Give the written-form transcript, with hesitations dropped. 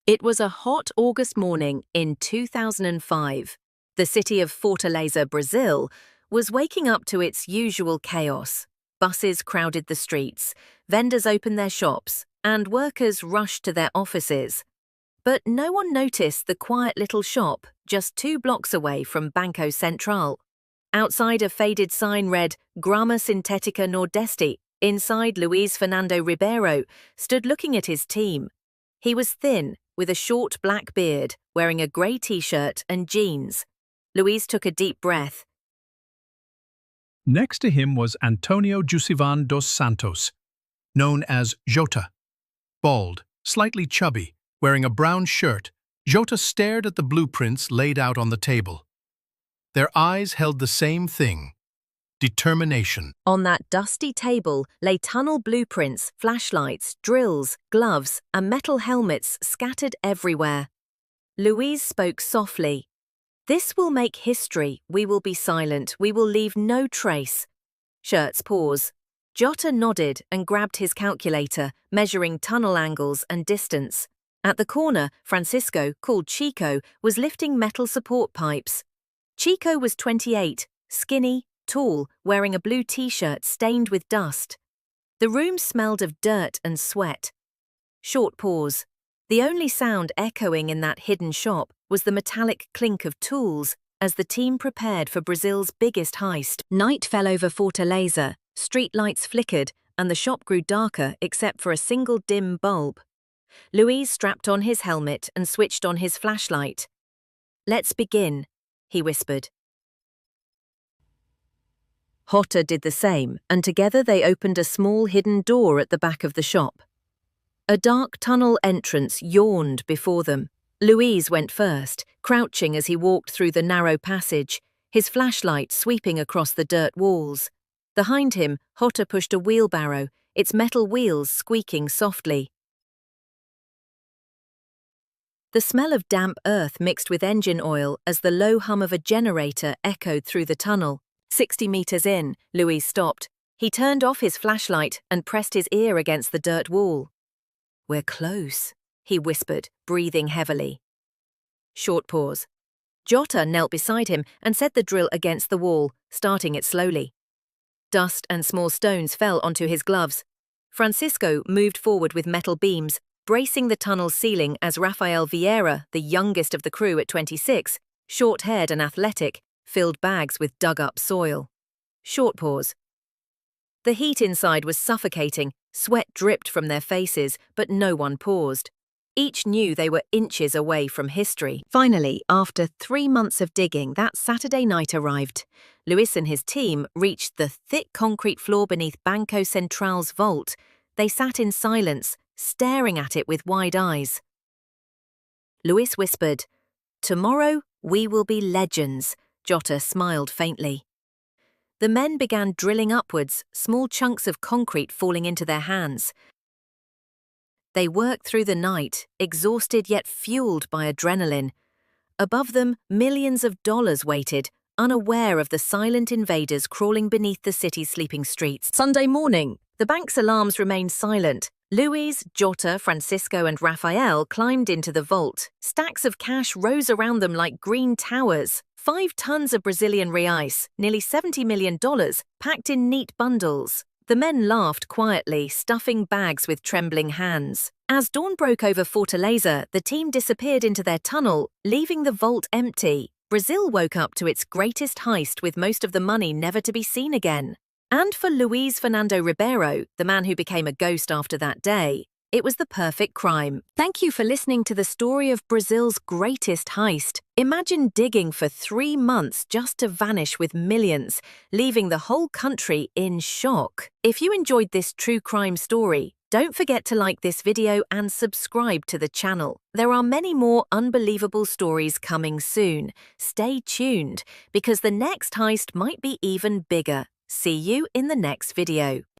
It was a hot August morning in 2005. The city of Fortaleza, Brazil, was waking up to its usual chaos. Buses crowded the streets, vendors opened their shops, and workers rushed to their offices. But no one noticed the quiet little shop just 2 blocks away from Banco Central. Outside, a faded sign read, Grama Sintética Nordeste. Inside, Luis Fernando Ribeiro stood looking at his team. He was thin, with a short black beard, wearing a grey t-shirt and jeans. Luis took a deep breath. Next to him was Antonio Jusivan dos Santos, known as Jota. Bald, slightly chubby, wearing a brown shirt, Jota stared at the blueprints laid out on the table. Their eyes held the same thing: determination. On that dusty table lay tunnel blueprints, flashlights, drills, gloves, and metal helmets scattered everywhere. Luis spoke softly. "This will make history. We will be silent. We will leave no trace." Shirts pause. Jota nodded and grabbed his calculator, measuring tunnel angles and distance. At the corner, Francisco, called Chico, was lifting metal support pipes. Chico was 28, skinny, tall, wearing a blue t-shirt stained with dust. The room smelled of dirt and sweat. Short pause. The only sound echoing in that hidden shop was the metallic clink of tools as the team prepared for Brazil's biggest heist. Night fell over Fortaleza, street lights flickered, and the shop grew darker except for a single dim bulb. Luis strapped on his helmet and switched on his flashlight. "Let's begin," he whispered. Jota did the same, and together they opened a small hidden door at the back of the shop. A dark tunnel entrance yawned before them. Luis went first, crouching as he walked through the narrow passage, his flashlight sweeping across the dirt walls. Behind him, Jota pushed a wheelbarrow, its metal wheels squeaking softly. The smell of damp earth mixed with engine oil as the low hum of a generator echoed through the tunnel. 60 meters in, Luis stopped. He turned off his flashlight and pressed his ear against the dirt wall. "We're close," he whispered, breathing heavily. Short pause. Jota knelt beside him and set the drill against the wall, starting it slowly. Dust and small stones fell onto his gloves. Francisco moved forward with metal beams, bracing the tunnel ceiling as Rafael Vieira, the youngest of the crew at 26, short-haired and athletic, filled bags with dug-up soil. Short pause. The heat inside was suffocating, sweat dripped from their faces, but no one paused. Each knew they were inches away from history. Finally, after 3 months of digging, that Saturday night arrived. Luis and his team reached the thick concrete floor beneath Banco Central's vault. They sat in silence, staring at it with wide eyes. Luis whispered, "Tomorrow we will be legends." Jota smiled faintly. The men began drilling upwards, small chunks of concrete falling into their hands. They worked through the night, exhausted yet fueled by adrenaline. Above them, millions of dollars waited, unaware of the silent invaders crawling beneath the city's sleeping streets. Sunday morning, the bank's alarms remained silent. Luis, Jota, Francisco and Rafael climbed into the vault. Stacks of cash rose around them like green towers. 5 tons of Brazilian reais, nearly $70 million, packed in neat bundles. The men laughed quietly, stuffing bags with trembling hands. As dawn broke over Fortaleza, the team disappeared into their tunnel, leaving the vault empty. Brazil woke up to its greatest heist with most of the money never to be seen again. And for Luis Fernando Ribeiro, the man who became a ghost after that day, it was the perfect crime. Thank you for listening to the story of Brazil's greatest heist. Imagine digging for 3 months just to vanish with millions, leaving the whole country in shock. If you enjoyed this true crime story, don't forget to like this video and subscribe to the channel. There are many more unbelievable stories coming soon. Stay tuned, because the next heist might be even bigger. See you in the next video.